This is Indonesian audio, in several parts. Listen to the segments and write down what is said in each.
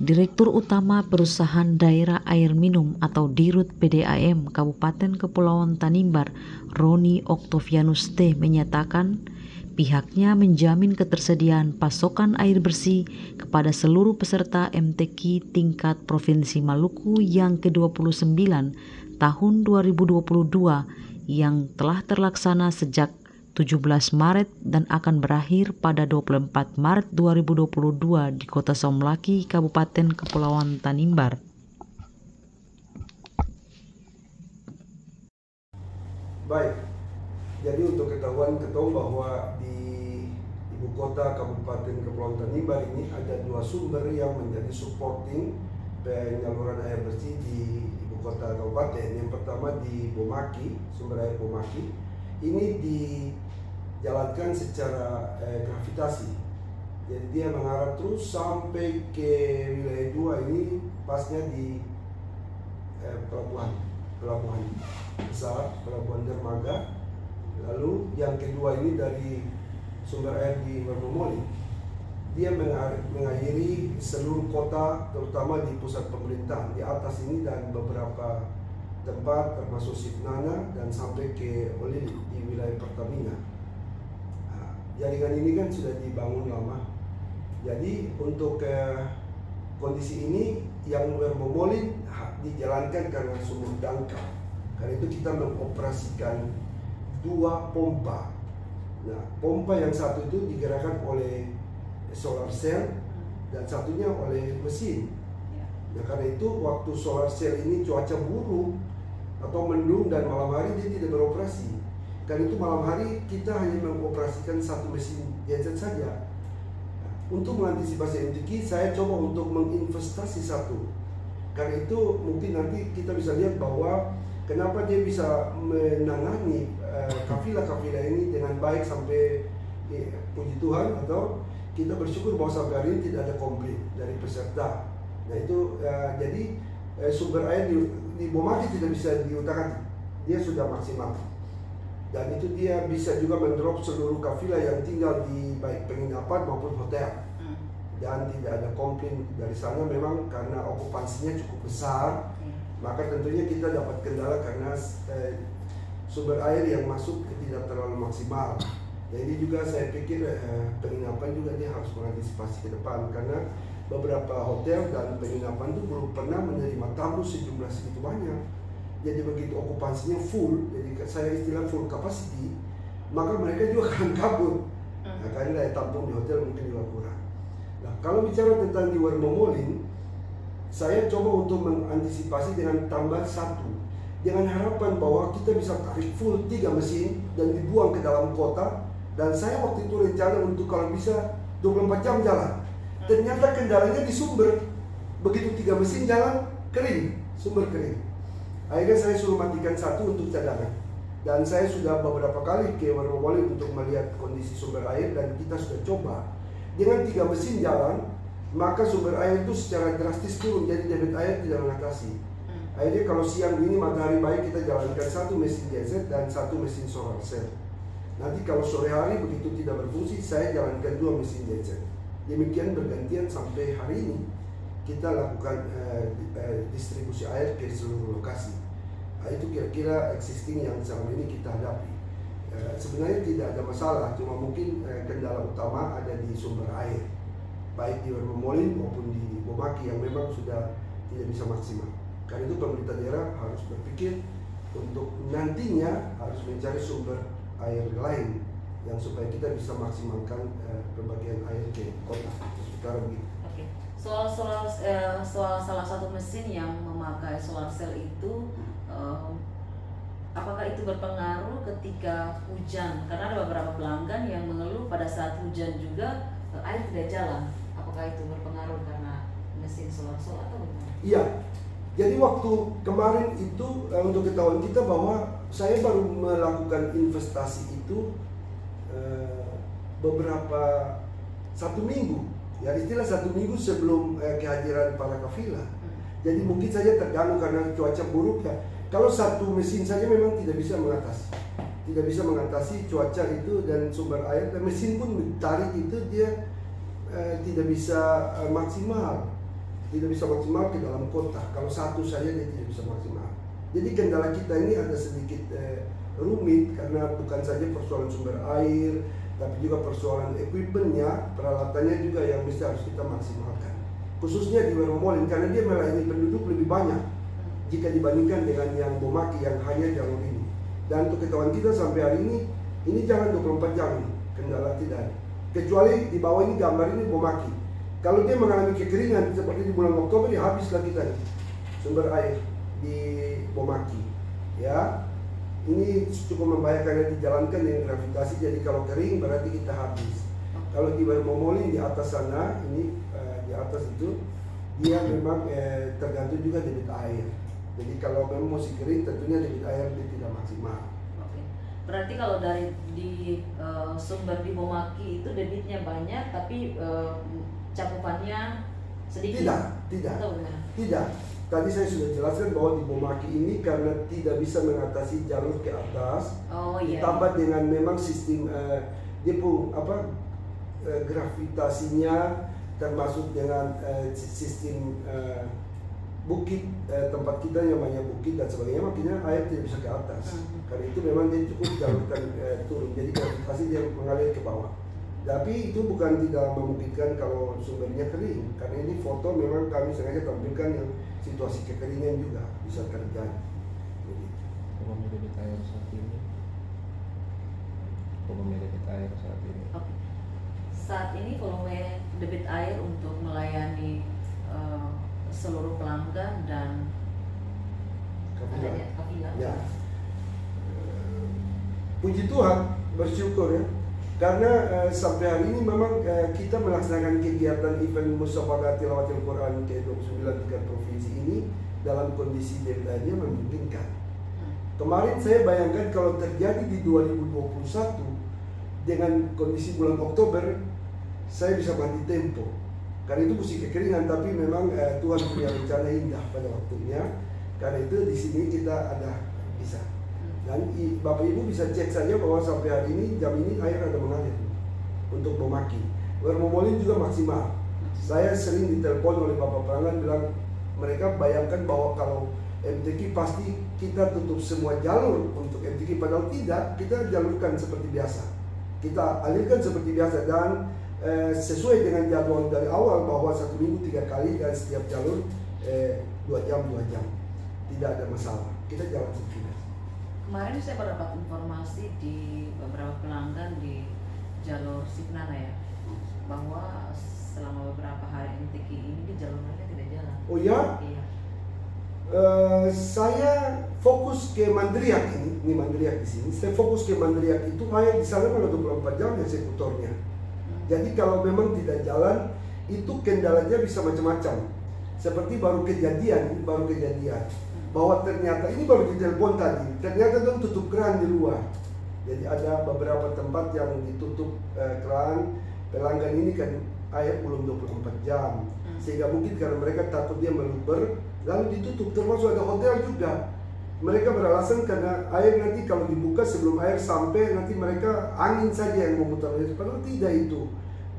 Direktur Utama Perusahaan Daerah Air Minum atau Dirut PDAM Kabupaten Kepulauan Tanimbar, Roni Oktavianus T. menyatakan pihaknya menjamin ketersediaan pasokan air bersih kepada seluruh peserta MTQ tingkat Provinsi Maluku yang ke-29 tahun 2022 yang telah terlaksana sejak 17 Maret dan akan berakhir pada 24 Maret 2022 di Kota Somlaki, Kabupaten Kepulauan Tanimbar. Baik, jadi untuk ketahuan bahwa di ibu kota Kabupaten Kepulauan Tanimbar ini ada dua sumber yang menjadi supporting penyaluran air bersih di ibu kota kabupaten. Yang pertama di Bomaki, sumber air Bomaki. Ini dijalankan secara gravitasi. Jadi dia mengarah terus sampai ke wilayah 2 ini, pasnya di pelabuhan besar, pelabuhan dermaga. Lalu yang kedua ini dari sumber air di Mermomoli. Dia mengairi seluruh kota, terutama di pusat pemerintahan di atas ini dan beberapa tempat termasuk Sifnana dan sampai ke Olili di wilayah Pertamina. Nah, jaringan ini kan sudah dibangun lama. Jadi untuk kondisi ini yang Mermomoli dijalankan karena sumur dangkal. Karena itu kita mengoperasikan 2 pompa. Nah, pompa yang satu itu digerakkan oleh solar cell dan satunya oleh mesin. Nah, karena itu waktu solar cell ini cuaca buruk atau mendung dan malam hari dia tidak beroperasi. Karena itu malam hari kita hanya mengoperasikan satu mesin genset saja. Nah, untuk mengantisipasi MTQ, saya coba untuk menginvestasi satu. Karena itu mungkin nanti kita bisa lihat bahwa kenapa dia bisa menangani kafilah-kafilah ini dengan baik sampai puji Tuhan, atau kita bersyukur bahwa sampai hari ini tidak ada komplain dari peserta. Nah itu jadi sumber air di Bomaki tidak bisa diutak-atik, dia sudah maksimal. Dan itu dia bisa juga mendrop seluruh kafilah yang tinggal di baik penginapan maupun hotel. Dan tidak ada komplain dari sana, memang karena okupansinya cukup besar. Maka tentunya kita dapat kendala karena sumber air yang masuk tidak terlalu maksimal. Jadi juga saya pikir penginapan juga dia harus mengantisipasi ke depan, karena beberapa hotel dan penginapan itu belum pernah menerima tamu sejumlah segitu banyak. Jadi begitu okupansinya full, jadi saya istilah full capacity, maka mereka juga akan kabur. Nah, karena daya tampung di hotel mungkin juga kurang. Nah, kalau bicara tentang di Warmomolin, saya coba untuk mengantisipasi dengan tambah 1, dengan harapan bahwa kita bisa tarik full 3 mesin dan dibuang ke dalam kota. Dan saya waktu itu rencana untuk kalau bisa 24 jam jalan. Ternyata kendalanya di sumber. Begitu 3 mesin jalan, kering, sumber kering. Akhirnya saya suruh matikan 1 untuk cadangan. Dan saya sudah beberapa kali ke Warmomoli untuk melihat kondisi sumber air, dan kita sudah coba. Dengan 3 mesin jalan, maka sumber air itu secara drastis turun, jadi debit air tidak mengatasi. Akhirnya kalau siang ini matahari baik, kita jalankan 1 mesin genset dan 1 mesin solar cell. Nanti kalau sore hari begitu tidak berfungsi, saya jalankan 2 mesin genset. Demikian bergantian sampai hari ini kita lakukan distribusi air ke seluruh lokasi. Nah, itu kira-kira existing yang selama ini kita hadapi. Sebenarnya tidak ada masalah, cuma mungkin kendala utama ada di sumber air, baik di Warmomolin maupun di Bomaki yang memang sudah tidak bisa maksimal. Karena itu pemerintah daerah harus berpikir untuk nantinya harus mencari sumber air lain yang supaya kita bisa maksimalkan pembagian air ke kota sekarang begitu. Oke. Soal salah satu mesin yang memakai solar cell itu, apakah itu berpengaruh ketika hujan? Karena ada beberapa pelanggan yang mengeluh pada saat hujan juga air tidak jalan. Apakah itu berpengaruh karena mesin solar cell atau bagaimana? Iya. Jadi waktu kemarin itu untuk ketahuan kita bahwa saya baru melakukan investasi itu beberapa 1 minggu, ya istilah 1 minggu sebelum kehadiran para kafilah. Jadi mungkin saja terganggu karena cuaca buruk ya. Kalau 1 mesin saja memang tidak bisa mengatasi cuaca itu dan sumber air, dan mesin pun ditarik itu dia tidak bisa maksimal. tidak bisa maksimal ke dalam kota. Kalau satu saja dia tidak bisa maksimal. Jadi kendala kita ini ada sedikit rumit karena bukan saja persoalan sumber air, tapi juga persoalan equipmentnya, peralatannya juga yang mesti harus kita maksimalkan. Khususnya di Weromolin karena dia melayani penduduk lebih banyak jika dibandingkan dengan yang Bomaki yang hanya jalur ini. Dan untuk ketahuan kita sampai hari ini jalan 24 jam ini, kendala tidak ada. Kecuali di bawah ini gambar ini Bomaki. Kalau dia mengalami kekeringan seperti di bulan Oktober, ya habislah kita nih, sumber air di Bomaki. Ya, ini cukup membahayakan karena dijalankan dengan gravitasi. Jadi kalau kering berarti kita habis. Kalau di Weromolin di atas sana, ini di atas itu dia memang tergantung juga debit air. Jadi kalau memang masih kering, tentunya debit air dia tidak maksimal. Oke. Berarti kalau dari di sumber di Bomaki itu debitnya banyak, tapi cakupannya sedikit. Tidak. Atau bagaimana? Tidak. Tadi saya sudah jelaskan bahwa di Bomaki ini karena tidak bisa mengatasi jalur ke atas, ditambah dengan memang sistem dia pun gravitasinya termasuk dengan sistem bukit, tempat kita yang banyak bukit dan sebagainya, makanya air tidak bisa ke atas. Karena itu memang dia cukup jalurkan turun, jadi gravitasi dia mengalir ke bawah. Tapi itu bukan tidak memungkinkan kalau sumbernya kering, karena ini foto memang kami sengaja tampilkan yang situasi kekeringan juga bisa terjadi. Volume debit air saat ini. Volume debit air saat ini. Oke. Saat ini volume debit air untuk melayani seluruh pelanggan dan kafilah. Ya. Puji Tuhan, bersyukur ya. Karena sampai hari ini memang kita melaksanakan kegiatan event Musyawarah Tilawatil Quran ke-29 tingkat provinsi ini dalam kondisi debit airnya memungkinkan. Kemarin saya bayangkan kalau terjadi di 2021 dengan kondisi bulan Oktober, saya bisa mati tempo. Karena itu mesti kekeringan, tapi memang Tuhan punya rencana indah pada waktunya. Karena itu di sini kita ada bisa. Dan Bapak Ibu bisa cek saja bahwa sampai hari ini jam ini air ada mengalir untuk Bomaki. Weromolin juga maksimal. Saya sering ditelepon oleh Bapak pelanggan bilang mereka bayangkan bahwa kalau MTQ pasti kita tutup semua jalur untuk MTQ, padahal tidak, kita jalurkan seperti biasa. Kita alirkan seperti biasa dan sesuai dengan jadwal dari awal bahwa 1 minggu 3 kali dan setiap jalur 2 jam. Tidak ada masalah. Kita jalan seperti biasa. Kemarin saya mendapat informasi di beberapa pelanggan di jalur Signana ya, bahwa selama beberapa hari MTQ ini di jalur mereka tidak jalan. Oh ya? Iya. Saya fokus ke Mandriak ini Mandriak di sini. Saya fokus ke Mandriak itu air di sana malah 24 jam eksekutornya. Jadi kalau memang tidak jalan, itu kendalanya bisa macam-macam. Seperti baru kejadian bahwa ternyata ini baru ditelepon tadi, ternyata kan tutup keran di luar. Jadi ada beberapa tempat yang ditutup keran, pelanggan ini kan air belum 24 jam. Sehingga mungkin karena mereka takut dia meluber, lalu ditutup. Termasuk ada hotel juga. Mereka beralasan karena air nanti kalau dibuka sebelum air sampai, nanti mereka angin saja yang memutar air. Padahal tidak itu.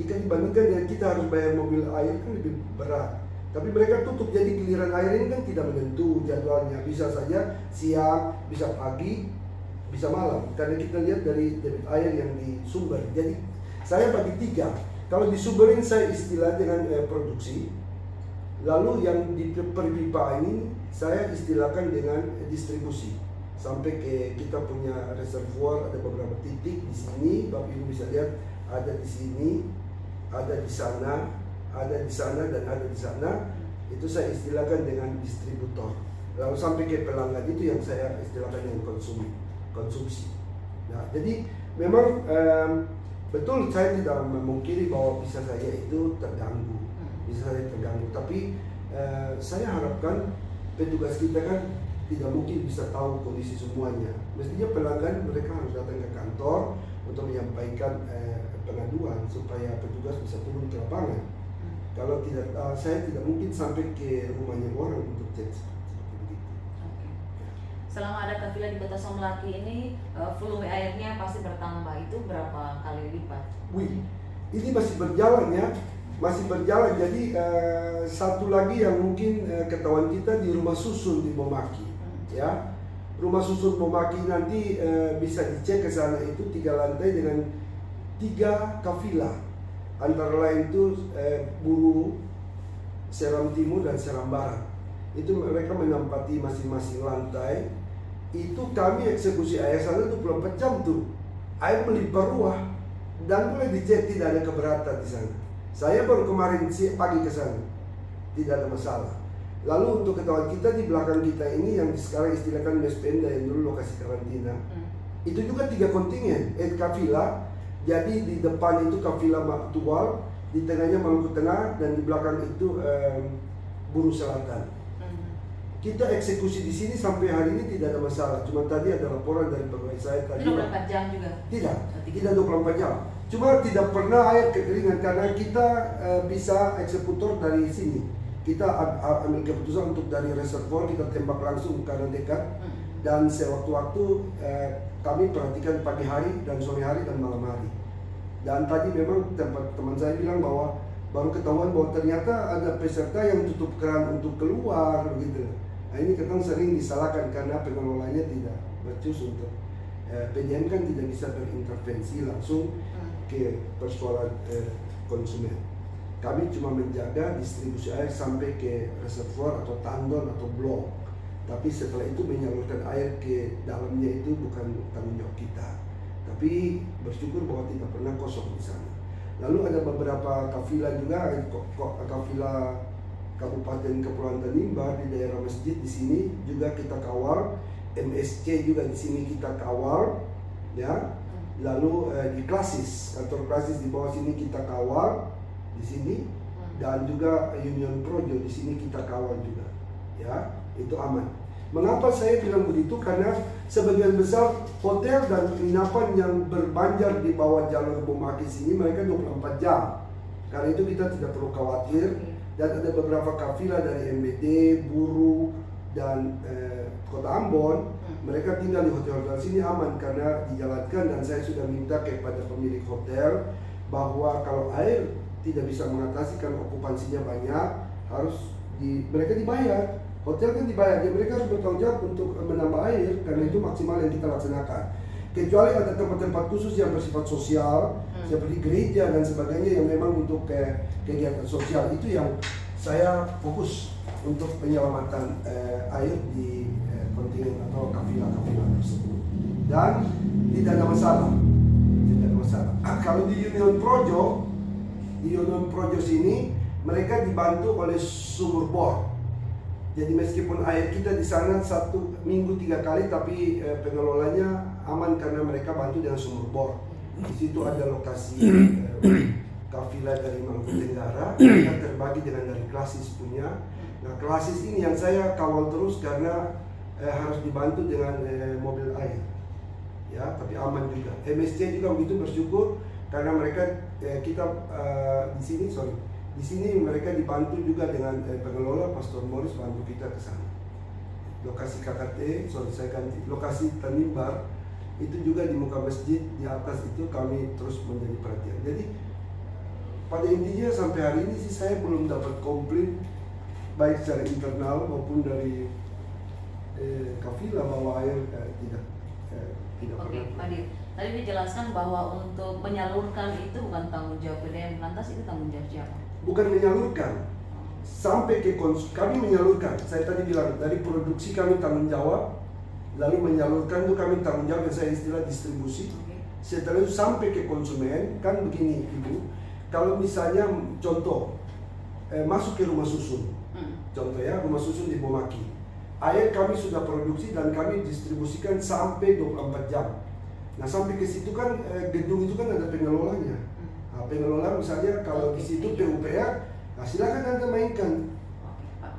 Jika dibandingkan dengan kita harus bayar mobil air kan lebih berat. Tapi mereka tutup, jadi giliran air ini kan tidak menentu jadwalnya. Bisa saja siang, bisa pagi, bisa malam. Karena kita lihat dari debit air yang di sumber. Jadi saya bagi 3. Kalau di sumberin saya istilah dengan produksi. Lalu yang di perpipa ini saya istilahkan dengan distribusi. Sampai ke kita punya reservoir, ada beberapa titik di sini. Bapak Ibu bisa lihat ada di sini, ada di sana, ada di sana, dan ada di sana. Itu saya istilahkan dengan distributor. Lalu sampai ke pelanggan itu yang saya istilahkan dengan konsumsi. Nah, jadi memang betul saya tidak memungkiri bahwa bisa saja itu terganggu, tapi saya harapkan petugas kita kan tidak mungkin bisa tahu kondisi semuanya. Mestinya pelanggan mereka harus datang ke kantor untuk menyampaikan pengaduan supaya petugas bisa turun ke lapangan. Kalau tidak, saya tidak mungkin sampai ke rumahnya orang untuk cek seperti begitu. Oke. Selama ada kafilah di Kota Somlaki ini, volume airnya pasti bertambah. Itu berapa kali lipat? Wih, ini masih berjalan ya. masih berjalan. Jadi satu lagi yang mungkin ketahuan kita di rumah susun di Bomaki, ya. Rumah susun Bomaki nanti bisa dicek ke sana, itu 3 lantai dengan 3 kafilah. Antara lain itu buruh Seram Timur dan Seram Barat. Itu mereka menempati masing-masing lantai. Itu kami eksekusi air sana 24 jam tuh. Air melimpah ruah dan boleh dicek, tidak ada keberatan di sana. Saya baru kemarin pagi ke sana, tidak ada masalah. Lalu untuk ketahuan kita di belakang kita ini yang sekarang istilahkan Mespenda yang dulu lokasi karantina, itu juga 3 kontingen, kafilah. Jadi di depan itu kafilah Maktual, di tengahnya Maluku Tengah, dan di belakang itu Buru Selatan. Kita eksekusi di sini sampai hari ini tidak ada masalah. Cuma tadi ada laporan dari pegawai saya tadi. 24 jam juga? Tidak 24 jam. Cuma tidak pernah air kekeringan karena kita bisa eksekutor dari sini. Kita ambil keputusan untuk dari reservoir kita tembak langsung karena dekat. Dan sewaktu-waktu kami perhatikan pagi hari dan sore hari dan malam hari. Dan tadi memang teman saya bilang bahwa baru ketahuan bahwa ternyata ada peserta yang tutup keran untuk keluar begitu. Nah ini kadang sering disalahkan karena pengelolanya tidak becus untuk PDM kan tidak bisa berintervensi langsung ke persoalan konsumen. Kami cuma menjaga distribusi air sampai ke reservoir atau tandon atau blok. Tapi setelah itu menyalurkan air ke dalamnya itu bukan tanggung jawab kita. Tapi bersyukur bahwa tidak pernah kosong di sana. Lalu ada beberapa kafilah juga, kafilah Kabupaten Kepulauan Tanimbar di daerah masjid di sini juga kita kawal, MSC juga di sini kita kawal, ya. Lalu di Klasis, kantor Klasis di bawah sini kita kawal di sini, dan juga Union Projo di sini kita kawal juga, ya. Itu aman. Mengapa saya bilang begitu? Karena sebagian besar hotel dan penginapan yang berbanjar di bawah jalur Bomaki sini mereka 24 jam. Karena itu kita tidak perlu khawatir. Dan ada beberapa kafilah dari MBD, Buru, dan Kota Ambon. Mereka tinggal di hotel-hotel sini aman karena dijalankan, dan saya sudah minta kepada pemilik hotel bahwa kalau air tidak bisa mengatasi karena okupansinya banyak, harus mereka dibayar. Hotel kan dibayar, jadi mereka harus bertanggung jawab untuk menambah air karena itu maksimal yang kita laksanakan. Kecuali ada tempat-tempat khusus yang bersifat sosial, seperti gereja dan sebagainya yang memang untuk kegiatan sosial, itu yang saya fokus untuk penyelamatan air di kontingen atau kafilah-kafilah tersebut. Dan tidak ada masalah, tidak ada masalah. Kalau di Union Projo sini mereka dibantu oleh sumur bor. Jadi meskipun air kita di sana 1 minggu 3 kali, tapi pengelolanya aman karena mereka bantu dengan sumur bor. Di situ ada lokasi kafilah dari Maluku Tenggara, kita terbagi dengan dari Klasis punya. Nah Klasis ini yang saya kawal terus karena harus dibantu dengan mobil air, ya, tapi aman juga. MSC juga begitu, bersyukur karena mereka di sini mereka dibantu juga dengan pengelola Pastor Morris bantu kita ke sana. Lokasi KKT, lokasi Tanimbar itu juga di muka masjid di atas itu kami terus menjadi perhatian. Jadi pada intinya sampai hari ini sih saya belum dapat komplain baik secara internal maupun dari kafilah bahwa air tidak Oke, Pak Dir. Tadi dijelaskan bahwa untuk menyalurkan itu bukan tanggung jawab PDM, lantas itu tanggung jawab siapa? Bukan menyalurkan, sampai ke kami menyalurkan. Saya tadi bilang dari produksi kami tanggung jawab, lalu menyalurkan itu kami tanggung jawab, yang saya istilah distribusi. Setelah itu sampai ke konsumen, kan begini Ibu, kalau misalnya contoh masuk ke rumah susun, contoh ya rumah susun di Bomaki, air kami sudah produksi dan kami distribusikan sampai 24 jam. Nah sampai ke situ kan gedung itu kan ada pengelolanya. Nah, pengelola misalnya kalau di situ PUPR, nah silakan Anda mainkan.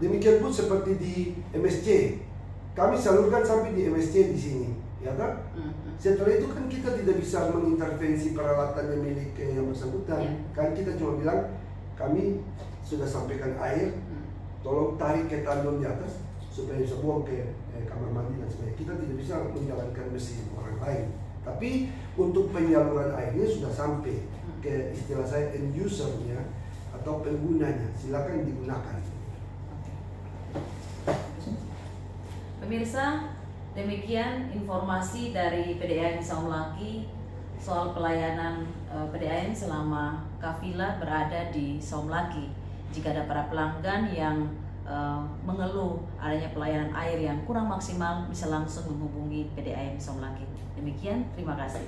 Demikian pun seperti di MSC, kami salurkan sampai di MSC di sini, ya kan? Setelah itu kan kita tidak bisa mengintervensi peralatan yang milik yang bersangkutan. Kan kita cuma bilang kami sudah sampaikan air, tolong tarik ke tandon di atas supaya bisa buang ke kamar mandi dan sebagainya. Kita tidak bisa menjalankan mesin orang lain. Tapi untuk penyaluran airnya sudah sampai ke istilah saya end usernya, atau penggunanya. Silakan digunakan. Pemirsa, demikian informasi dari PDAM Saumlaki soal pelayanan PDAM selama kafilah berada di Saumlaki. Jika ada para pelanggan yang mengeluh adanya pelayanan air yang kurang maksimal, bisa langsung menghubungi PDAM Saumlaki. Demikian, terima kasih.